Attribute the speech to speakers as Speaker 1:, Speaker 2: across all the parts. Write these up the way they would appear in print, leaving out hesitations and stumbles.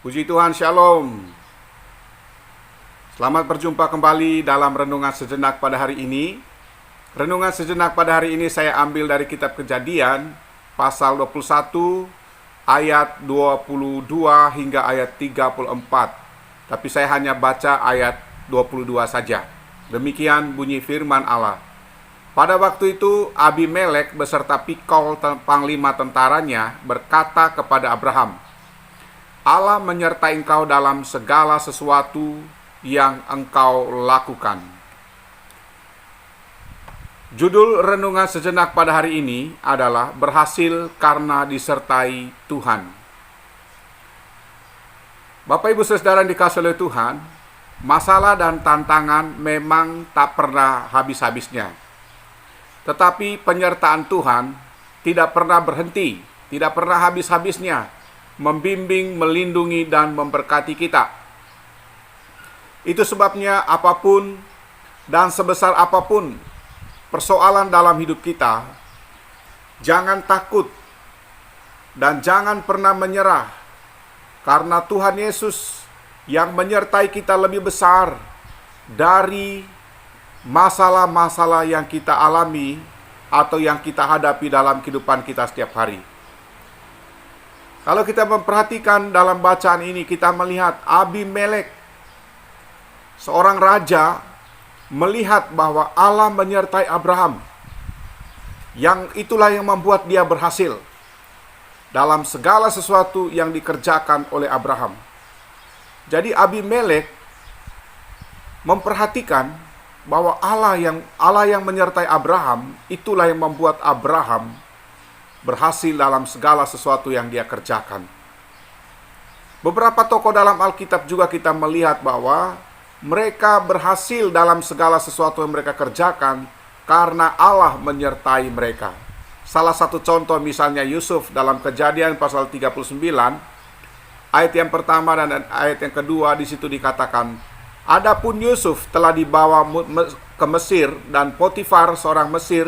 Speaker 1: Puji Tuhan, Shalom. Selamat berjumpa kembali dalam Renungan Sejenak pada hari ini. Renungan Sejenak pada hari ini saya ambil dari kitab Kejadian, pasal 21, ayat 22 hingga ayat 34. Tapi saya hanya baca ayat 22 saja. Demikian bunyi firman Allah. Pada waktu itu Abimelek beserta Pikol panglima tentaranya berkata kepada Abraham, Allah menyertai engkau dalam segala sesuatu yang engkau lakukan. Judul renungan sejenak pada hari ini adalah berhasil karena disertai Tuhan. Bapak Ibu Saudara yang dikasihi oleh Tuhan, masalah dan tantangan memang tak pernah habis-habisnya. Tetapi penyertaan Tuhan tidak pernah berhenti, tidak pernah habis-habisnya, membimbing, melindungi, dan memberkati kita. Itu sebabnya apapun dan sebesar apapun persoalan dalam hidup kita, jangan takut dan jangan pernah menyerah, karena Tuhan Yesus yang menyertai kita lebih besar dari masalah-masalah yang kita alami atau yang kita hadapi dalam kehidupan kita setiap hari. Kalau kita memperhatikan dalam bacaan ini, kita melihat Abimelek, seorang raja, melihat bahwa Allah menyertai Abraham. Yang itulah yang membuat dia berhasil dalam segala sesuatu yang dikerjakan oleh Abraham. Jadi Abimelek memperhatikan bahwa Allah yang menyertai Abraham, itulah yang membuat Abraham berhasil dalam segala sesuatu yang dia kerjakan. Beberapa tokoh dalam Alkitab juga kita melihat bahwa mereka berhasil dalam segala sesuatu yang mereka kerjakan karena Allah menyertai mereka. Salah satu contoh misalnya Yusuf dalam Kejadian pasal 39, ayat yang pertama dan ayat yang kedua, di situ dikatakan, adapun Yusuf telah dibawa ke Mesir, dan Potifar seorang Mesir,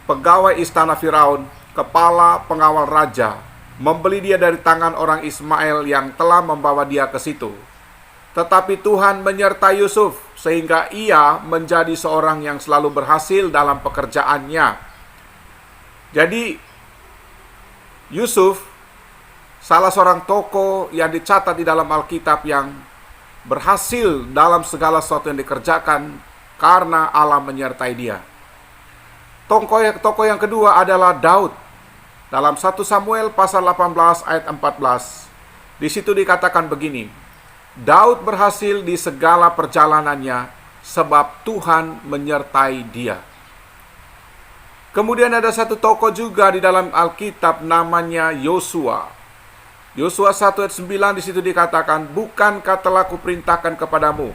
Speaker 1: pegawai istana Firaun, kepala pengawal raja, membeli dia dari tangan orang Ismail yang telah membawa dia ke situ. Tetapi Tuhan menyertai Yusuf sehingga ia menjadi seorang yang selalu berhasil dalam pekerjaannya. Jadi Yusuf salah seorang tokoh yang dicatat di dalam Alkitab yang berhasil dalam segala sesuatu yang dikerjakan karena Allah menyertai dia. Tokoh yang kedua adalah Daud. Dalam 1 Samuel pasal 18 ayat 14, di situ dikatakan begini, Daud berhasil di segala perjalanannya sebab Tuhan menyertai dia. Kemudian ada satu tokoh juga di dalam Alkitab namanya Yosua. Yosua 1 ayat 9, di situ dikatakan, bukankah telah kuperintahkan kepadamu,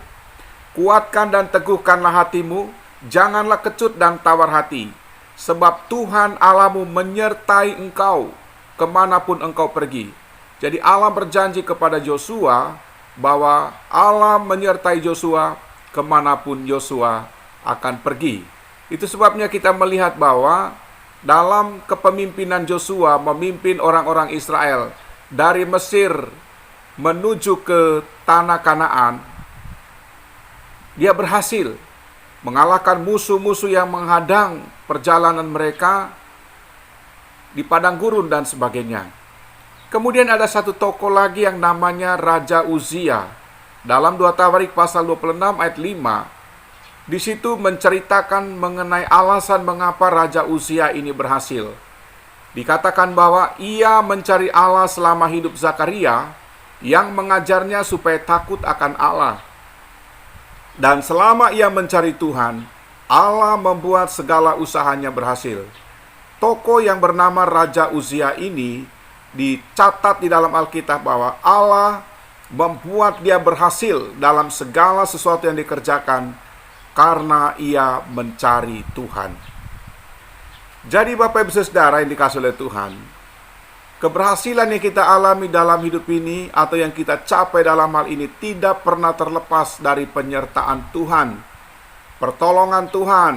Speaker 1: kuatkan dan teguhkanlah hatimu, janganlah kecut dan tawar hati, sebab Tuhan Allahmu menyertai engkau kemanapun engkau pergi. Jadi Allah berjanji kepada Yosua bahwa Allah menyertai Yosua kemanapun Yosua akan pergi. Itu sebabnya kita melihat bahwa dalam kepemimpinan Yosua memimpin orang-orang Israel dari Mesir menuju ke tanah Kanaan, dia berhasil mengalahkan musuh-musuh yang menghadang perjalanan mereka di padang gurun dan sebagainya. Kemudian ada satu tokoh lagi yang namanya Raja Uzia. Dalam 2 Tawarik pasal 26 ayat 5, di situ menceritakan mengenai alasan mengapa Raja Uzia ini berhasil. Dikatakan bahwa ia mencari Allah selama hidup Zakaria yang mengajarnya supaya takut akan Allah. Dan selama ia mencari Tuhan, Allah membuat segala usahanya berhasil. Tokoh yang bernama Raja Uzia ini dicatat di dalam Alkitab bahwa Allah membuat dia berhasil dalam segala sesuatu yang dikerjakan karena ia mencari Tuhan. Jadi Bapak Ibu Saudara yang dikasihi oleh Tuhan, keberhasilan yang kita alami dalam hidup ini atau yang kita capai dalam hal ini tidak pernah terlepas dari penyertaan Tuhan, pertolongan Tuhan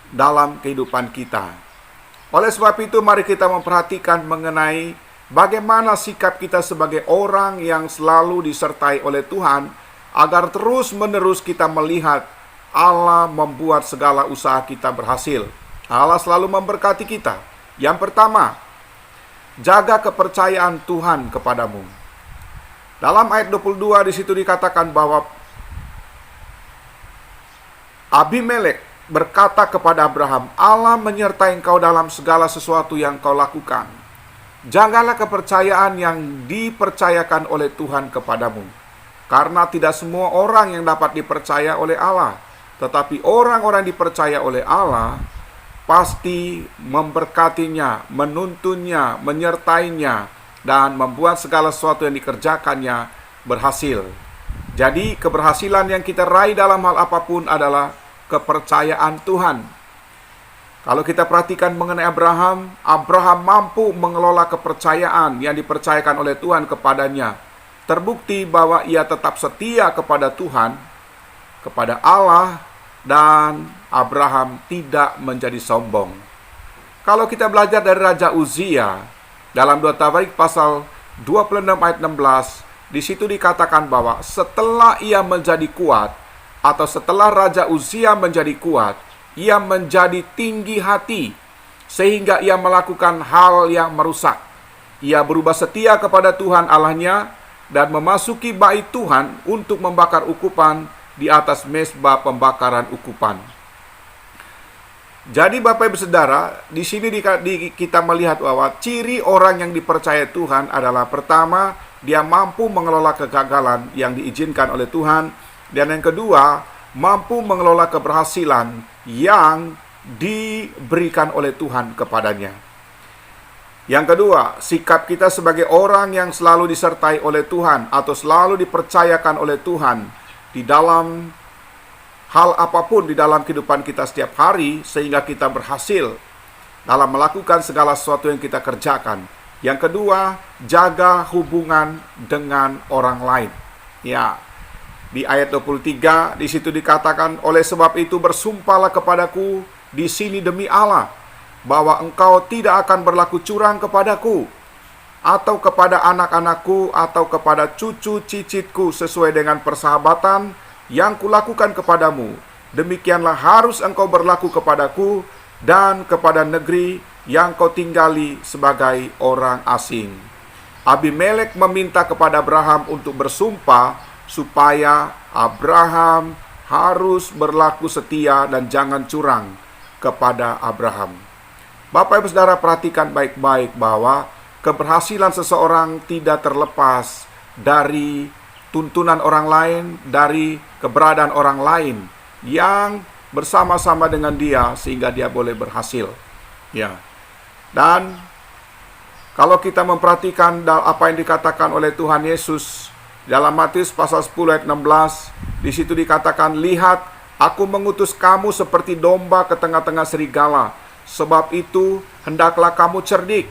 Speaker 1: dalam kehidupan kita. Oleh sebab itu mari kita memperhatikan mengenai bagaimana sikap kita sebagai orang yang selalu disertai oleh Tuhan, agar terus-menerus kita melihat Allah membuat segala usaha kita berhasil. Allah selalu memberkati kita. Yang pertama, jaga kepercayaan Tuhan kepadamu. Dalam ayat 22 di situ dikatakan bahwa Abimelek berkata kepada Abraham, Allah menyertai engkau dalam segala sesuatu yang kau lakukan. Jagalah kepercayaan yang dipercayakan oleh Tuhan kepadamu. Karena tidak semua orang yang dapat dipercaya oleh Allah. Tetapi orang-orang dipercaya oleh Allah pasti memberkatinya, menuntunnya, menyertainya, dan membuat segala sesuatu yang dikerjakannya berhasil. Jadi keberhasilan yang kita raih dalam hal apapun adalah kepercayaan Tuhan. Kalau kita perhatikan mengenai Abraham, Abraham mampu mengelola kepercayaan yang dipercayakan oleh Tuhan kepadanya. Terbukti bahwa ia tetap setia kepada Tuhan, kepada Allah, dan Abraham tidak menjadi sombong. Kalau kita belajar dari Raja Uzia, dalam 2 Tawarik pasal 26 ayat 16, di situ dikatakan bahwa setelah ia menjadi kuat, atau setelah Raja Uzia menjadi kuat, ia menjadi tinggi hati, sehingga ia melakukan hal yang merusak. Ia berubah setia kepada Tuhan Allahnya, dan memasuki bait Tuhan untuk membakar ukupan di atas mezbah pembakaran ukupan. Jadi Bapak Ibu Saudara, di sini kita melihat bahwa ciri orang yang dipercaya Tuhan adalah pertama, dia mampu mengelola kegagalan yang diizinkan oleh Tuhan, dan yang kedua, mampu mengelola keberhasilan yang diberikan oleh Tuhan kepadanya. Yang kedua, sikap kita sebagai orang yang selalu disertai oleh Tuhan atau selalu dipercayakan oleh Tuhan di dalam hal apapun di dalam kehidupan kita setiap hari, sehingga kita berhasil dalam melakukan segala sesuatu yang kita kerjakan. Yang kedua, jaga hubungan dengan orang lain. Ya, di ayat 23 di situ dikatakan, oleh sebab itu bersumpahlah kepadaku di sini demi Allah, bahwa engkau tidak akan berlaku curang kepadaku, atau kepada anak-anakku, atau kepada cucu cicitku, sesuai dengan persahabatan yang kulakukan kepadamu. Demikianlah harus engkau berlaku kepadaku dan kepada negeri yang kau tinggali sebagai orang asing. Abimelek meminta kepada Abraham untuk bersumpah supaya Abraham harus berlaku setia dan jangan curang kepada Abraham. Bapak Ibu Saudara, perhatikan baik-baik bahwa keberhasilan seseorang tidak terlepas dari tuntunan orang lain, dari keberadaan orang lain yang bersama-sama dengan dia sehingga dia boleh berhasil. Ya. Dan kalau kita memperhatikan apa yang dikatakan oleh Tuhan Yesus dalam Matius pasal 10 ayat 16, di situ dikatakan, lihat, aku mengutus kamu seperti domba ke tengah-tengah serigala. Sebab itu hendaklah kamu cerdik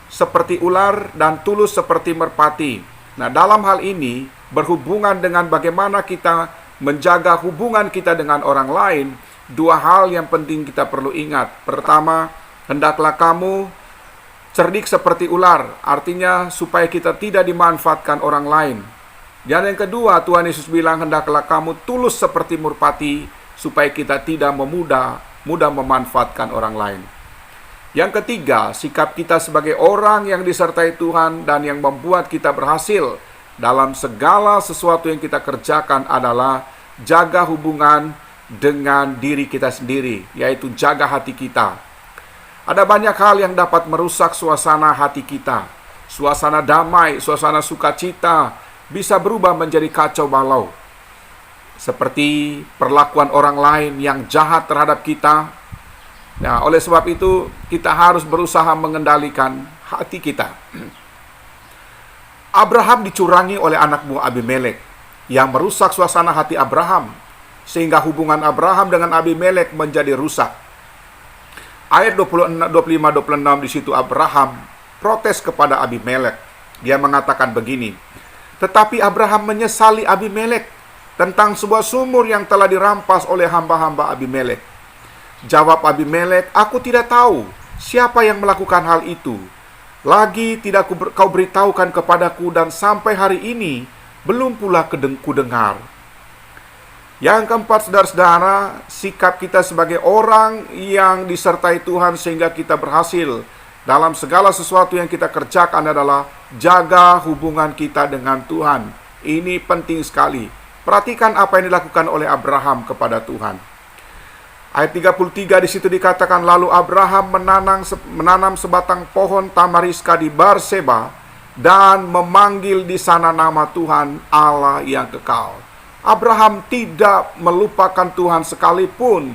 Speaker 1: seperti ular dan tulus seperti merpati. Nah, dalam hal ini berhubungan dengan bagaimana kita menjaga hubungan kita dengan orang lain, dua hal yang penting kita perlu ingat. Pertama, hendaklah kamu cerdik seperti ular, artinya supaya kita tidak dimanfaatkan orang lain. Dan yang kedua, Tuhan Yesus bilang, hendaklah kamu tulus seperti merpati, supaya kita tidak mudah memanfaatkan orang lain. Yang ketiga, sikap kita sebagai orang yang disertai Tuhan dan yang membuat kita berhasil dalam segala sesuatu yang kita kerjakan adalah jaga hubungan dengan diri kita sendiri, yaitu jaga hati kita. Ada banyak hal yang dapat merusak suasana hati kita. Suasana damai, suasana sukacita bisa berubah menjadi kacau balau. Seperti perlakuan orang lain yang jahat terhadap kita. Nah, oleh sebab itu kita harus berusaha mengendalikan hati kita. Abraham dicurangi oleh anak buah Abimelek yang merusak suasana hati Abraham, sehingga hubungan Abraham dengan Abimelek menjadi rusak. Ayat 25-26 di situ Abraham protes kepada Abimelek. Dia mengatakan begini, tetapi Abraham menyesali Abimelek tentang sebuah sumur yang telah dirampas oleh hamba-hamba Abimelek. Jawab Abimelek, aku tidak tahu siapa yang melakukan hal itu. lagi tidak kau beritahukan kepadaku, dan sampai hari ini belum pula kudengar. Yang keempat, saudara-saudara, sikap kita sebagai orang yang disertai Tuhan sehingga kita berhasil dalam segala sesuatu yang kita kerjakan adalah jaga hubungan kita dengan Tuhan. Ini penting sekali. Perhatikan apa yang dilakukan oleh Abraham kepada Tuhan. Ayat 33 di situ dikatakan, lalu Abraham menanam sebatang pohon tamariska di Berseba dan memanggil di sana nama Tuhan Allah yang kekal. Abraham tidak melupakan Tuhan sekalipun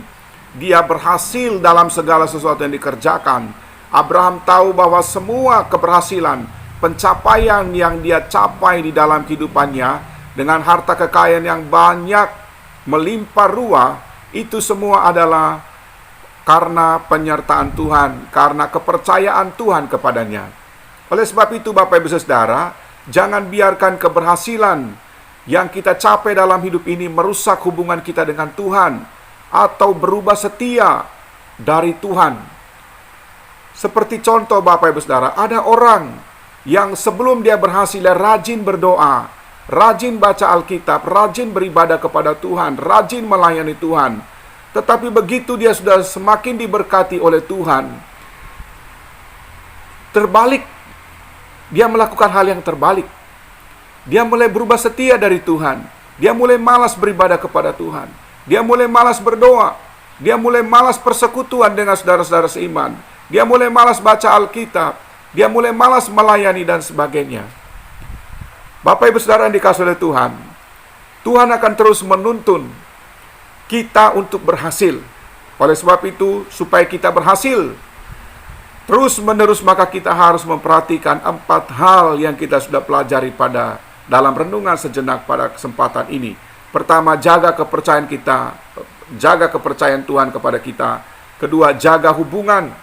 Speaker 1: dia berhasil dalam segala sesuatu yang dikerjakan. Abraham tahu bahwa semua keberhasilan, pencapaian yang dia capai di dalam kehidupannya dengan harta kekayaan yang banyak melimpah ruah, itu semua adalah karena penyertaan Tuhan, karena kepercayaan Tuhan kepadanya. Oleh sebab itu, Bapak Ibu Saudara, jangan biarkan keberhasilan yang kita capai dalam hidup ini merusak hubungan kita dengan Tuhan atau berubah setia dari Tuhan. Seperti contoh, Bapak Ibu Saudara, ada orang yang sebelum dia berhasil, dia rajin berdoa, rajin baca Alkitab, rajin beribadah kepada Tuhan, rajin melayani Tuhan. Tetapi begitu dia sudah semakin diberkati oleh Tuhan, terbalik, dia melakukan hal yang terbalik. Dia mulai berubah setia dari Tuhan. Dia mulai malas beribadah kepada Tuhan. Dia mulai malas berdoa. Dia mulai malas persekutuan dengan saudara-saudara seiman. Dia mulai malas baca Alkitab. Dia mulai malas melayani dan sebagainya. Bapak Ibu Saudara yang dikasihi oleh Tuhan, Tuhan akan terus menuntun kita untuk berhasil. Oleh sebab itu, supaya kita berhasil terus menerus, maka kita harus memperhatikan 4 hal yang kita sudah pelajari pada dalam renungan sejenak pada kesempatan ini. Pertama, jaga kepercayaan kita, jaga kepercayaan Tuhan kepada kita. Kedua, jaga hubungan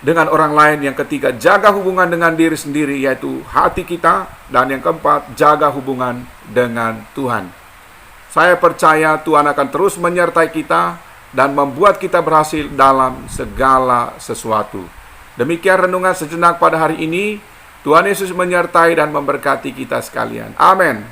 Speaker 1: dengan orang lain. Yang ketiga, jaga hubungan dengan diri sendiri, yaitu hati kita. Dan yang keempat, jaga hubungan dengan Tuhan. Saya percaya Tuhan akan terus menyertai kita dan membuat kita berhasil dalam segala sesuatu. Demikian renungan sejenak pada hari ini. Tuhan Yesus menyertai dan memberkati kita sekalian. Amin.